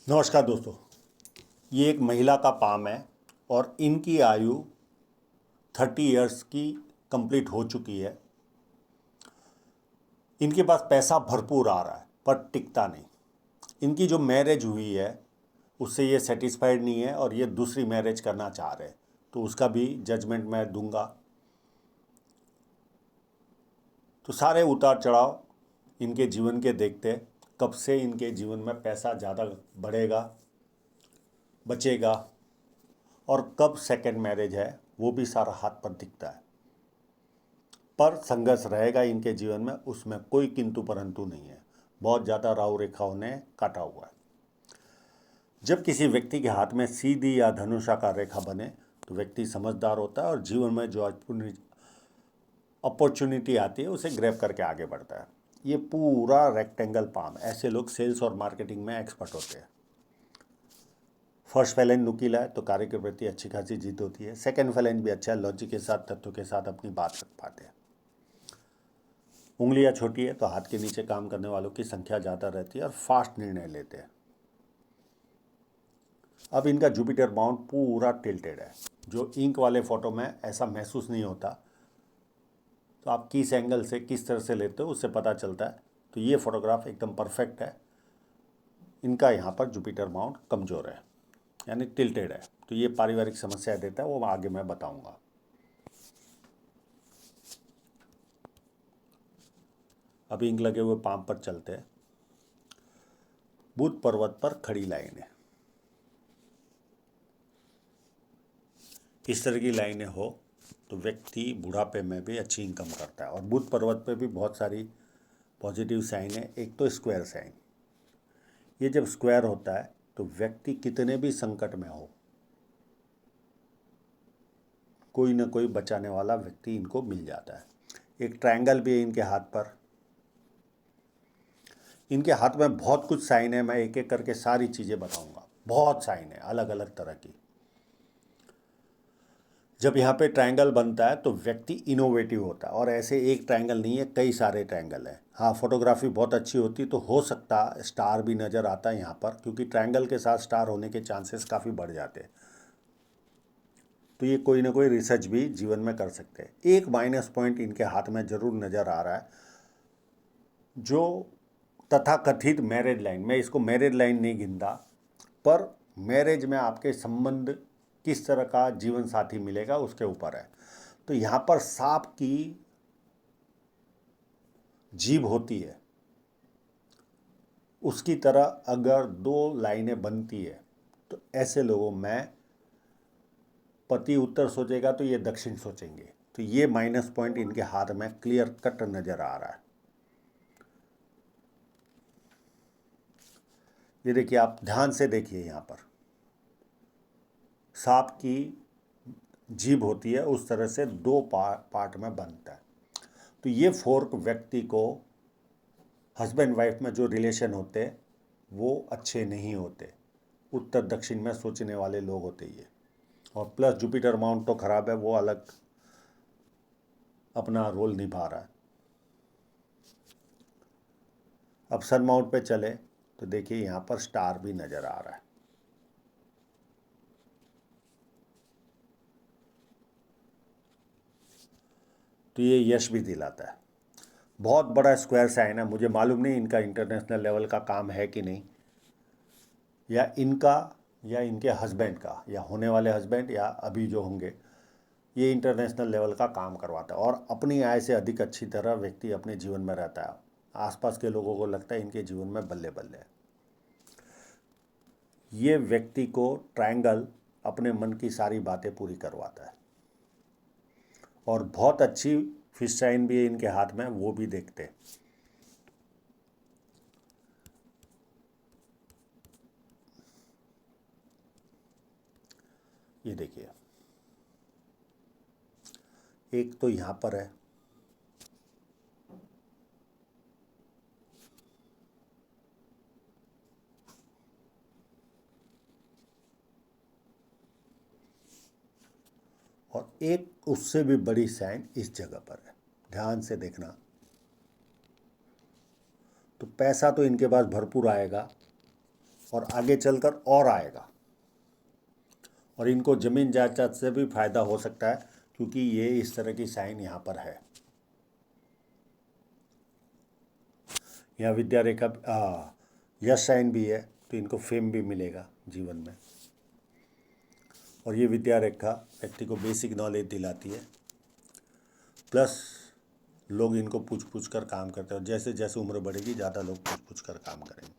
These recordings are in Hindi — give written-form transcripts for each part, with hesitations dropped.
नमस्कार दोस्तों। ये एक महिला का पाम है और इनकी आयु 30 इयर्स की कंप्लीट हो चुकी है। इनके पास पैसा भरपूर आ रहा है पर टिकता नहीं। इनकी जो मैरिज हुई है उससे ये सेटिस्फाइड नहीं है और ये दूसरी मैरिज करना चाह रहे हैं, तो उसका भी जजमेंट मैं दूंगा। तो सारे उतार चढ़ाव इनके जीवन के देखते, कब से इनके जीवन में पैसा ज़्यादा बढ़ेगा, बचेगा, और कब सेकंड मैरिज है वो भी सारा हाथ पर दिखता है। पर संघर्ष रहेगा इनके जीवन में, उसमें कोई किंतु परंतु नहीं है। बहुत ज़्यादा राहु रेखाओं ने काटा हुआ है। जब किसी व्यक्ति के हाथ में सीधी या धनुषाकार रेखा बने तो व्यक्ति समझदार होता है और जीवन में जो अपॉर्चुनिटी आती है उसे ग्रैब करके आगे बढ़ता है। ये पूरा रेक्टेंगल पाम, ऐसे लोग सेल्स और मार्केटिंग में एक्सपर्ट होते हैं। फर्स्ट फैलेंज नुकीला है तो कार्य के प्रति अच्छी खासी जीत होती है। सेकंड फैलेंज भी अच्छा है, लॉजिक के साथ, तथ्यों के साथ अपनी बात रख पाते हैं। उंगलियां छोटी है तो हाथ के नीचे काम करने वालों की संख्या ज़्यादा रहती है और फास्ट निर्णय लेते हैं। अब इनका जुपिटर बाउंड पूरा टिल्टेड है, जो इंक वाले फोटो में ऐसा महसूस नहीं होता। तो आप किस एंगल से किस तरह से लेते हो उससे पता चलता है। तो ये फोटोग्राफ एकदम परफेक्ट है। इनका यहाँ पर जुपिटर बाउंड कमज़ोर है, यानी टिल्टेड है, तो ये पारिवारिक समस्याएं देता है, वो आगे मैं बताऊंगा। अभी इंक लगे हुए पाम पर चलते हैं। बुध पर्वत पर खड़ी लाइनें, इस तरह की लाइनें हो तो व्यक्ति बुढ़ापे में भी अच्छी इनकम करता है। और बुध पर्वत पे भी बहुत सारी पॉजिटिव साइन है। एक तो स्क्वायर साइन, ये जब स्क्वायर होता है तो व्यक्ति कितने भी संकट में हो, कोई ना कोई बचाने वाला व्यक्ति इनको मिल जाता है। एक ट्रायंगल भी है इनके हाथ पर। इनके हाथ में बहुत कुछ साइन है, मैं एक एक करके सारी चीज़ें बताऊंगा। बहुत साइन है अलग अलग तरह की। जब यहाँ पे ट्रायंगल बनता है तो व्यक्ति इनोवेटिव होता है, और ऐसे एक ट्रायंगल नहीं है, कई सारे ट्रायंगल हैं। हाँ, फोटोग्राफी बहुत अच्छी होती तो हो सकता स्टार भी नज़र आता है यहाँ पर, क्योंकि ट्रायंगल के साथ स्टार होने के चांसेस काफ़ी बढ़ जाते हैं। तो ये कोई ना कोई रिसर्च भी जीवन में कर सकते हैं। एक माइनस पॉइंट इनके हाथ में ज़रूर नज़र आ रहा है, जो तथाकथित मैरिज लाइन। मैं इसको मैरिज लाइन नहीं गिनता, पर मैरिज में आपके संबंध किस तरह का जीवन साथी मिलेगा उसके ऊपर है। तो यहाँ पर सांप की जीभ होती है, उसकी तरह अगर दो लाइनें बनती है तो ऐसे लोगों में पति उत्तर सोचेगा तो ये दक्षिण सोचेंगे। तो ये माइनस पॉइंट इनके हाथ में क्लियर कट नज़र आ रहा है। ये देखिए, आप ध्यान से देखिए, यहाँ पर सांप की जीभ होती है, उस तरह से दो पार्ट में बनता है। तो ये फोर्क व्यक्ति को, हस्बैंड वाइफ में जो रिलेशन होते हैं वो अच्छे नहीं होते, उत्तर दक्षिण में सोचने वाले लोग होते ये। और प्लस जुपिटर माउंट तो खराब है, वो अलग अपना रोल निभा रहा है। अब सन माउंट पे चले तो देखिए यहाँ पर स्टार भी नज़र आ रहा है। तो ये यश भी दिलाता है। बहुत बड़ा स्क्वायर साइन है। मुझे मालूम नहीं इनका इंटरनेशनल लेवल का काम है कि नहीं, या इनका या इनके हस्बैंड का, या होने वाले हस्बैंड, या अभी जो होंगे, ये इंटरनेशनल लेवल का काम करवाता है। और अपनी आय से अधिक अच्छी तरह व्यक्ति अपने जीवन में रहता है। आसपास के लोगों को लगता है इनके जीवन में बल्ले बल्ले। ये व्यक्ति को ट्रायंगल अपने मन की सारी बातें पूरी करवाता है। और बहुत अच्छी फिश साइन भी है इनके हाथ में, वो भी देखते हैं। ये देखिए, एक तो यहाँ पर है, और एक उससे भी बड़ी साइन इस जगह पर है। ध्यान से देखना। तो पैसा तो इनके पास भरपूर आएगा, और आगे चलकर और आएगा। और इनको ज़मीन जायदाद से भी फायदा हो सकता है क्योंकि ये इस तरह की साइन यहाँ पर है। यहाँ विद्या रेखा यश साइन भी है, तो इनको फेम भी मिलेगा जीवन में। और ये विद्या रेखा व्यक्ति को बेसिक नॉलेज दिलाती है, प्लस लोग इनको पूछ पूछ कर काम करते हैं, और जैसे जैसे उम्र बढ़ेगी ज़्यादा लोग पूछ पूछ कर काम करेंगे।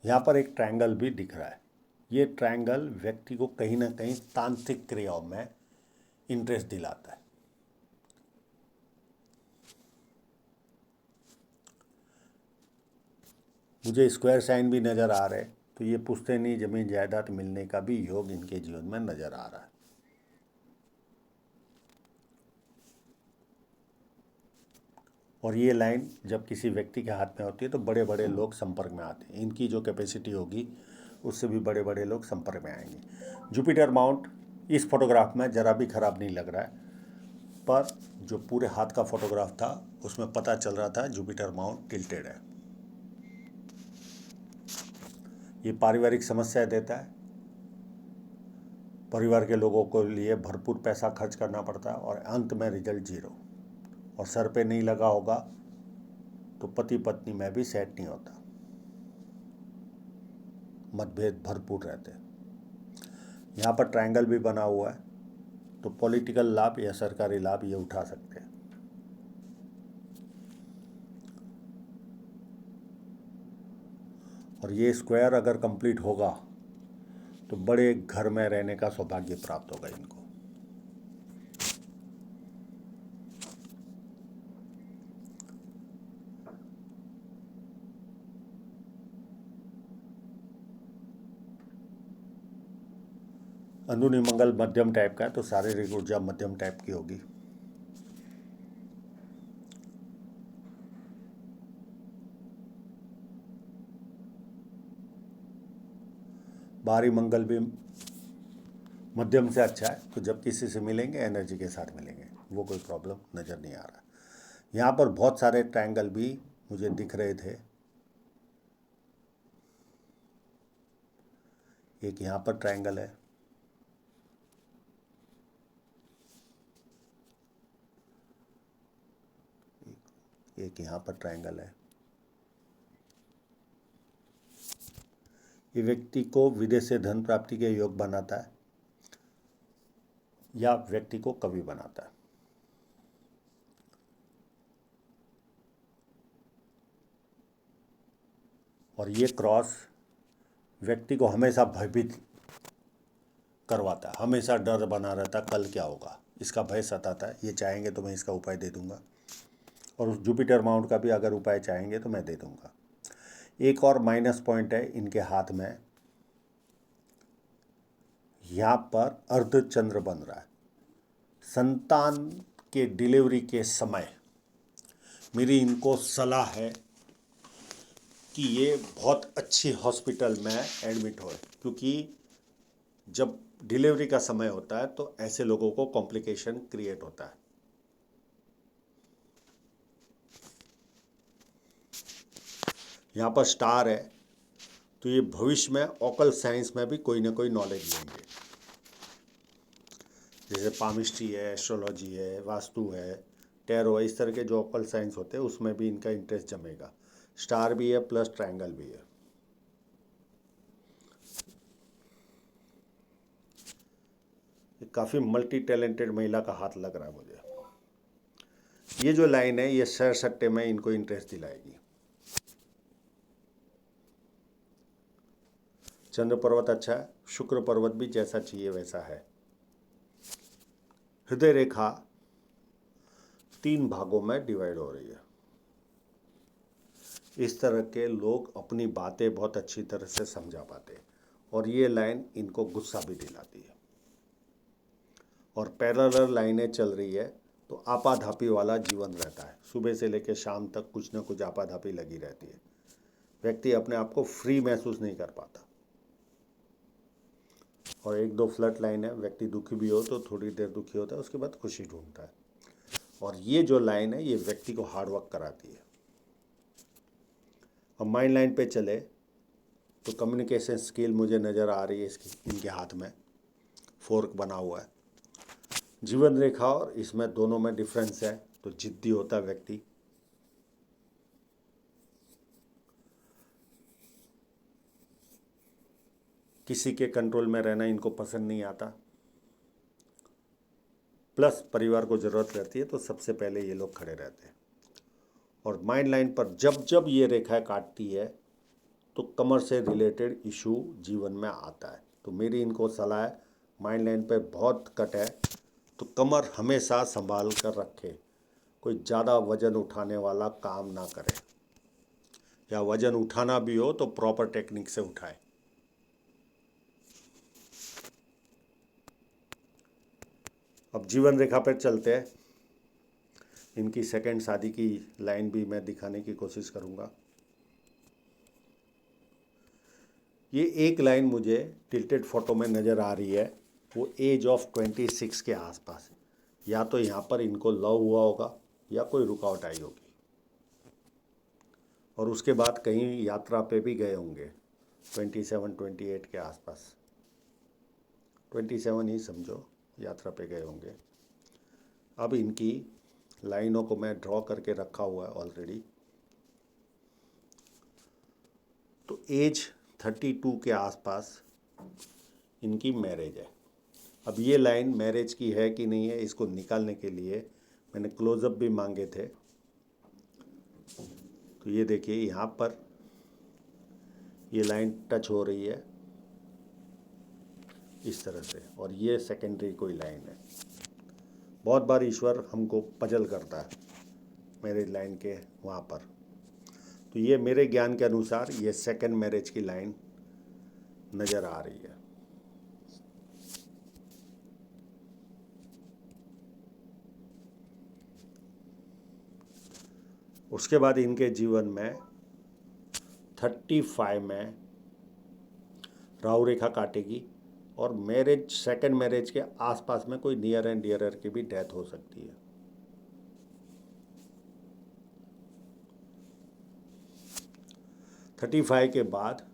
यहाँ पर एक ट्रायंगल भी दिख रहा है। ये ट्रायंगल व्यक्ति को कहीं ना कहीं तांत्रिक क्रियाओं में इंटरेस्ट दिलाता है। मुझे स्क्वायर साइन भी नज़र आ रहे, तो ये पुश्तैनी जमीन जायदाद मिलने का भी योग इनके जीवन में नज़र आ रहा है। और ये लाइन जब किसी व्यक्ति के हाथ में होती है तो बड़े बड़े लोग संपर्क में आते हैं। इनकी जो कैपेसिटी होगी उससे भी बड़े बड़े लोग संपर्क में आएंगे। जुपिटर माउंट इस फोटोग्राफ में ज़रा भी ख़राब नहीं लग रहा है, पर जो पूरे हाथ का फोटोग्राफ था उसमें पता चल रहा था जुपिटर माउंट टिल्टेड है। ये पारिवारिक समस्या देता है। परिवार के लोगों को लिए भरपूर पैसा खर्च करना पड़ता है और अंत में रिजल्ट जीरो। और सर पे नहीं लगा होगा तो पति पत्नी में भी सेट नहीं होता, मतभेद भरपूर रहते हैं। यहाँ पर ट्रायंगल भी बना हुआ है, तो पॉलिटिकल लाभ या सरकारी लाभ ये उठा सकते हैं। और ये स्क्वायर अगर कंप्लीट होगा तो बड़े घर में रहने का सौभाग्य प्राप्त होगा इनको। अंदरूनी मंगल मध्यम टाइप का है, तो शारीरिक ऊर्जा मध्यम टाइप की होगी। बाहरी मंगल भी मध्यम से अच्छा है, तो जब किसी से मिलेंगे एनर्जी के साथ मिलेंगे, वो कोई प्रॉब्लम नज़र नहीं आ रहा। यहाँ पर बहुत सारे ट्रायंगल भी मुझे दिख रहे थे। एक यहाँ पर ट्रायंगल है, एक यहाँ पर ट्रायंगल है। ये व्यक्ति को विदेश से धन प्राप्ति के योग बनाता है या व्यक्ति को कवि बनाता है। और ये क्रॉस व्यक्ति को हमेशा भयभीत करवाता है, हमेशा डर बना रहता है कल क्या होगा, इसका भय सताता है। ये चाहेंगे तो मैं इसका उपाय दे दूंगा, और उस जुपिटर माउंट का भी अगर उपाय चाहेंगे तो मैं दे दूंगा। एक और माइनस पॉइंट है इनके हाथ में, यहाँ पर अर्ध चंद्र बन रहा है। संतान के डिलीवरी के समय मेरी इनको सलाह है कि ये बहुत अच्छी हॉस्पिटल में एडमिट हो, क्योंकि जब डिलीवरी का समय होता है तो ऐसे लोगों को कॉम्प्लिकेशन क्रिएट होता है। यहाँ पर स्टार है, तो ये भविष्य में ऑकल साइंस में भी कोई ना कोई नॉलेज लेंगे, जैसे पामिस्ट्री है, एस्ट्रोलॉजी है, वास्तु है, टैरो है। इस तरह के जो ऑकल साइंस होते हैं उसमें भी इनका इंटरेस्ट जमेगा। स्टार भी है प्लस ट्रायंगल भी है। ये काफ़ी मल्टी टैलेंटेड महिला का हाथ लग रहा है मुझे। ये जो लाइन है ये सैर सट्टे में इनको इंटरेस्ट दिलाएगी। चंद्र पर्वत अच्छा है, शुक्र पर्वत भी जैसा चाहिए वैसा है। हृदय रेखा 3 भागों में डिवाइड हो रही है। इस तरह के लोग अपनी बातें बहुत अच्छी तरह से समझा पाते हैं, और ये लाइन इनको गुस्सा भी दिलाती है। और पैरेलल लाइनें चल रही है तो आपाधापी वाला जीवन रहता है, सुबह से लेकर शाम तक कुछ ना कुछ आपाधापी लगी रहती है। व्यक्ति अपने आप को फ्री महसूस नहीं कर पाता। और एक दो फ्लड लाइन है, व्यक्ति दुखी भी हो तो थोड़ी देर दुखी होता है, उसके बाद खुशी ढूंढता है। और ये जो लाइन है ये व्यक्ति को हार्ड वर्क कराती है। अब माइंड लाइन पे चले तो कम्युनिकेशन स्किल मुझे नज़र आ रही है इसकी, इनके हाथ में फोर्क बना हुआ है। जीवन रेखा और इसमें दोनों में डिफरेंस है, तो जिद्दी होता है व्यक्ति। किसी के कंट्रोल में रहना इनको पसंद नहीं आता, प्लस परिवार को ज़रूरत रहती है तो सबसे पहले ये लोग खड़े रहते हैं। और माइंड लाइन पर जब जब ये रेखाएं काटती है तो कमर से रिलेटेड इशू जीवन में आता है। तो मेरी इनको सलाह है, माइंड लाइन पे बहुत कट है तो कमर हमेशा संभाल कर रखे, कोई ज़्यादा वज़न उठाने वाला काम ना करे, या वज़न उठाना भी हो तो प्रॉपर टेक्निक से उठाए। अब जीवन रेखा पर चलते हैं, इनकी सेकंड शादी की लाइन भी मैं दिखाने की कोशिश करूँगा। ये एक लाइन मुझे टिल्टेड फोटो में नज़र आ रही है, वो एज ऑफ 26 के आसपास। या तो यहाँ पर इनको लव हुआ होगा या कोई रुकावट आई होगी, और उसके बाद कहीं यात्रा पे भी गए होंगे 27-28 के आसपास, 27 ही समझो, यात्रा पे गए होंगे। अब इनकी लाइनों को मैं ड्रॉ करके रखा हुआ है ऑलरेडी। तो एज 32 के आसपास इनकी मैरिज है। अब ये लाइन मैरिज की है कि नहीं है, इसको निकालने के लिए मैंने क्लोजअप भी मांगे थे। तो ये देखिए यहाँ पर ये लाइन टच हो रही है इस तरह से, और ये सेकेंडरी कोई लाइन है। बहुत बार ईश्वर हमको पजल करता है मैरिज लाइन के वहाँ पर। तो ये मेरे ज्ञान के अनुसार ये सेकंड मैरिज की लाइन नज़र आ रही है। उसके बाद इनके जीवन में 35 में राहु रेखा काटेगी, और मैरिज सेकंड मैरिज के आसपास में कोई नियर एंड डियरर की भी डेथ हो सकती है। थर्टी 35 के बाद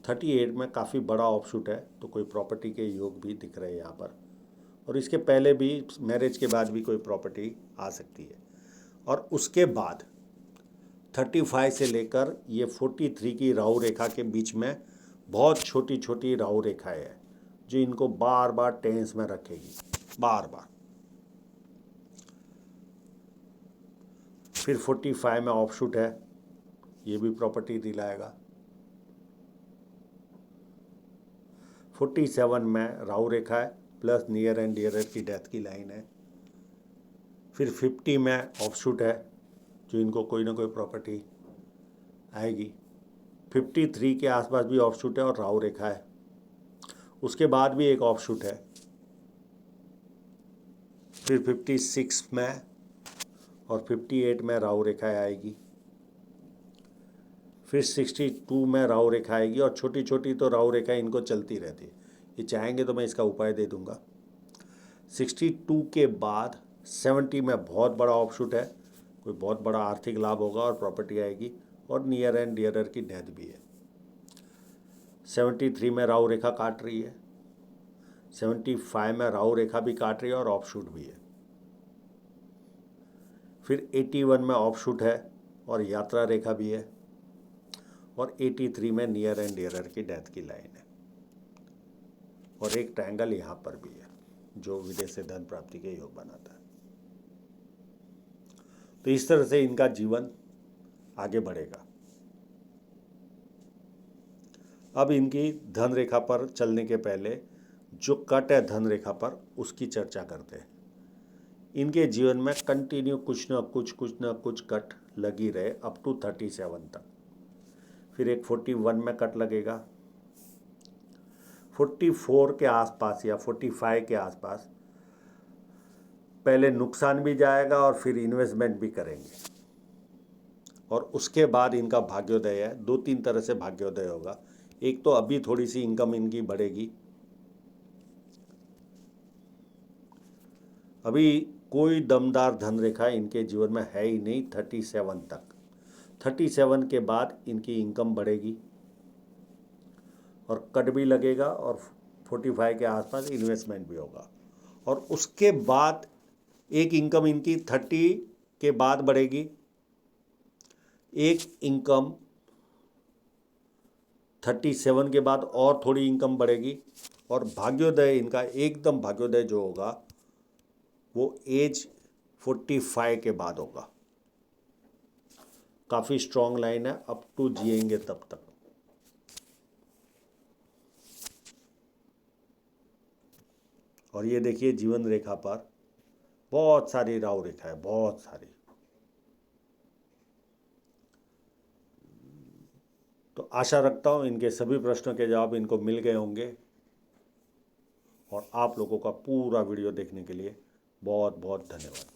38 में काफ़ी बड़ा ऑफशूट है, तो कोई प्रॉपर्टी के योग भी दिख रहे हैं यहाँ पर। और इसके पहले भी मैरिज के बाद भी कोई प्रॉपर्टी आ सकती है। और उसके बाद 35 से लेकर ये 43 की राहु रेखा के बीच में बहुत छोटी छोटी राहु रेखाएं हैं जो इनको बार बार टेंस में रखेगी, बार बार। फिर 45 में ऑफशूट है, ये भी प्रॉपर्टी दिलाएगा। 47 में राहु रेखा है प्लस नियर एंड डियरर की डेथ की लाइन है। फिर 50 में ऑफशूट है जो इनको कोई ना कोई प्रॉपर्टी आएगी। 53 के आसपास भी ऑफशूट है और राहु रेखा है। उसके बाद भी एक ऑफशूट है। फिर 56 में और 58 में राहु रेखा आएगी। फिर 62 में राहु रेखा आएगी, और छोटी छोटी तो राहु रेखा इनको चलती रहती है। ये चाहेंगे तो मैं इसका उपाय दे दूंगा। 62 के बाद 70 में बहुत बड़ा ऑफशूट है, कोई बहुत बड़ा आर्थिक लाभ होगा और प्रॉपर्टी आएगी, और नियर एंड डियरर की डेथ भी है। 73 में राहु रेखा काट रही है, 75 में राहु रेखा भी काट रही है और ऑफशूट भी है। फिर 81 में ऑफशूट है और यात्रा रेखा भी है, और 83 में नियर एंड डियरर की डेथ की लाइन है। और एक ट्रायंगल यहाँ पर भी है जो विदेश से धन प्राप्ति के योग बनाता है। तो इस तरह से इनका जीवन आगे बढ़ेगा। अब इनकी धन रेखा पर चलने के पहले जो कट है धन रेखा पर उसकी चर्चा करते हैं। इनके जीवन में कंटिन्यू कुछ ना कुछ कट लगी रहे अप टू 37 तक। फिर एक 41 में कट लगेगा, 44 के आसपास या 45 के आसपास पहले नुकसान भी जाएगा और फिर इन्वेस्टमेंट भी करेंगे। और उसके बाद इनका भाग्योदय है। 2-3 तरह से भाग्योदय होगा। एक तो अभी थोड़ी सी इनकम इनकी बढ़ेगी अभी कोई दमदार धन रेखा इनके जीवन में है ही नहीं 37 तक। 37 के बाद इनकी इनकम बढ़ेगी और कट भी लगेगा और 45 के आसपास इन्वेस्टमेंट भी होगा। और उसके बाद एक इनकम इनकी 30 के बाद बढ़ेगी, एक इनकम 37 के बाद और थोड़ी इनकम बढ़ेगी, और भाग्योदय इनका एकदम भाग्योदय जो होगा वो एज 45 के बाद होगा। काफ़ी स्ट्रॉन्ग लाइन है, अप टू जिएंगे तब तक। और ये देखिए जीवन रेखा पर बहुत सारी राहु रेखा है, बहुत सारी। तो आशा रखता हूँ इनके सभी प्रश्नों के जवाब इनको मिल गए होंगे। और आप लोगों का पूरा वीडियो देखने के लिए बहुत बहुत धन्यवाद।